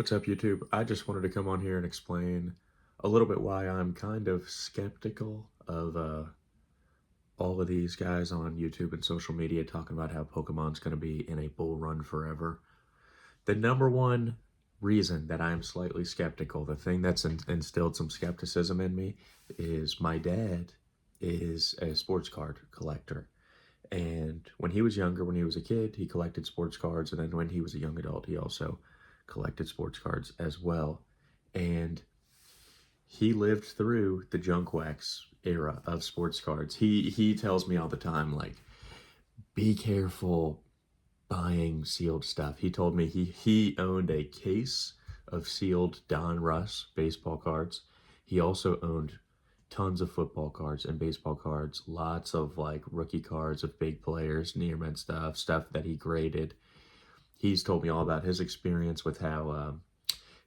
What's up, YouTube? I just wanted to come on here and explain a little bit why I'm kind of skeptical of all of these guys on YouTube and social media talking about how Pokemon's going to be in a bull run forever. The number one reason that I'm slightly skeptical, the thing that's instilled some skepticism in me, is my dad is a sports card collector. And when he was younger, when he was a kid, he collected sports cards. And then when he was a young adult, he also collected sports cards as well. And he lived through the junk wax era of sports cards. He tells me all the time, like, be careful buying sealed stuff. He told me he owned a case of sealed Donruss baseball cards. He also owned tons of football cards and baseball cards, lots of like rookie cards of big players, near mint stuff that he graded. He's told me all about his experience with how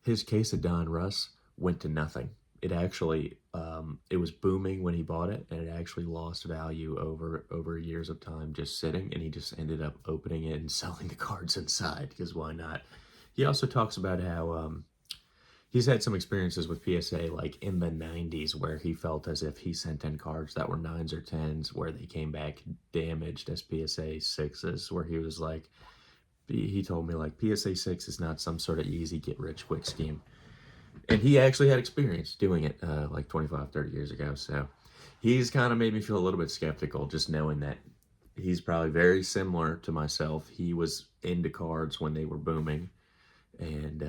his case of Donruss went to nothing. It actually it was booming when he bought it, and it actually lost value over years of time just sitting, and he just ended up opening it and selling the cards inside because why not? He also talks about how he's had some experiences with PSA like in the 90s where he felt as if he sent in cards that were 9s or 10s where they came back damaged as PSA 6s, where he was like, he told me like PSA 6 is not some sort of easy get rich quick scheme. And he actually had experience doing it like 25, 30 years ago. So he's kind of made me feel a little bit skeptical just knowing that he's probably very similar to myself. He was into cards when they were booming, and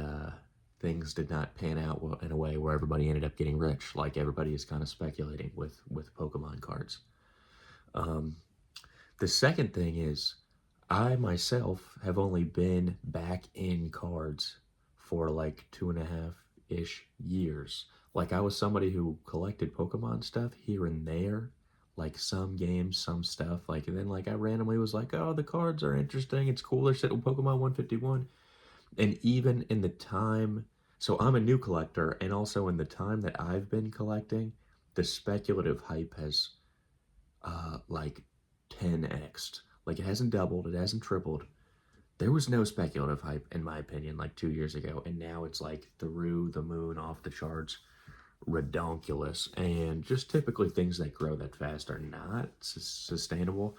things did not pan out in a way where everybody ended up getting rich, like everybody is kind of speculating with Pokemon cards. The second thing is, I myself have only been back in cards for like 2.5-ish years. Like, I was somebody who collected Pokemon stuff here and there, like some games, some stuff. Like, and then like I randomly was like, oh, the cards are interesting. It's cool. They're set with Pokemon 151. And even in the time, so I'm a new collector, and also in the time that I've been collecting, the speculative hype has like 10x'd. Like, it hasn't doubled, it hasn't tripled. There was no speculative hype, in my opinion, like 2 years ago, and now it's like through the moon, off the charts, redonkulous. And just typically things that grow that fast are not sustainable.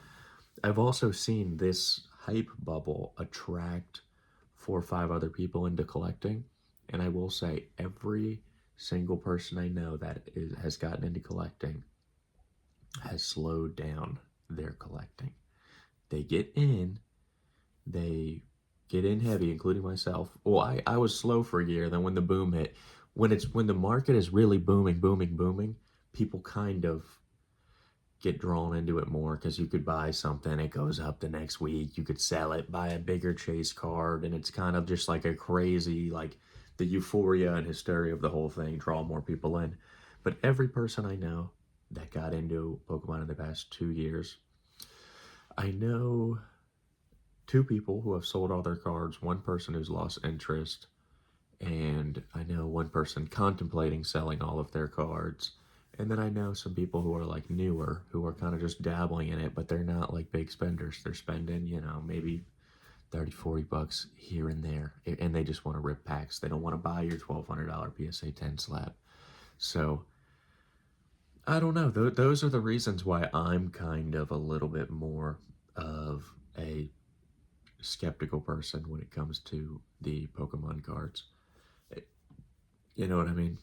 I've also seen this hype bubble attract 4 or 5 other people into collecting, and I will say every single person I know that has gotten into collecting has slowed down their collecting. They get in, they get in heavy, including myself. Well, I was slow for a year. Then when the boom hit, when the market is really booming, people kind of get drawn into it more because you could buy something, it goes up the next week, you could sell it, buy a bigger chase card, and it's kind of just like a crazy, like the euphoria and hysteria of the whole thing draw more people in. But every person I know that got into Pokemon in the past 2 years, I know 2 people who have sold all their cards, one person who's lost interest, and I know one person contemplating selling all of their cards. And then I know some people who are like newer, who are kind of just dabbling in it, but they're not like big spenders. They're spending, maybe 30, 40 bucks here and there. And they just want to rip packs. They don't want to buy your $1,200 PSA 10 slab. So I don't know. Those are the reasons why I'm kind of a little bit more of a skeptical person when it comes to the Pokemon cards. You know what I mean?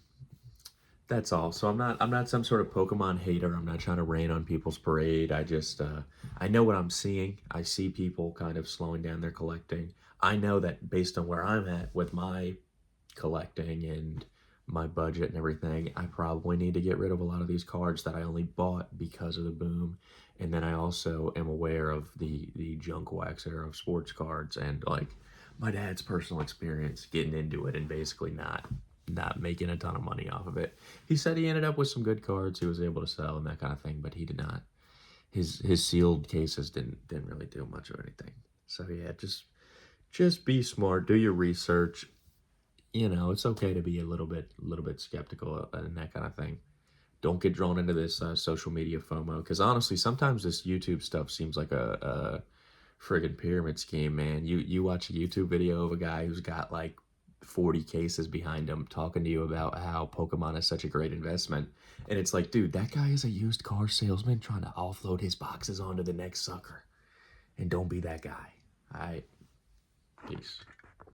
That's all. So I'm not some sort of Pokemon hater. I'm not trying to rain on people's parade. I just I know what I'm seeing. I see people kind of slowing down their collecting. I know that based on where I'm at with my collecting and my budget and everything, I probably need to get rid of a lot of these cards that I only bought because of the boom. And then I also am aware of the junk wax era of sports cards, and like my dad's personal experience getting into it and basically not making a ton of money off of it. He said he ended up with some good cards he was able to sell and that kind of thing, but he did not. His sealed cases didn't really do much of anything. So yeah, just be smart, do your research. It's okay to be a little bit skeptical and that kind of thing. Don't get drawn into this social media FOMO, because honestly, sometimes this YouTube stuff seems like a friggin' pyramid scheme, man. You watch a YouTube video of a guy who's got like 40 cases behind him talking to you about how Pokemon is such a great investment. And it's like, dude, that guy is a used car salesman trying to offload his boxes onto the next sucker. And don't be that guy. All right. Peace.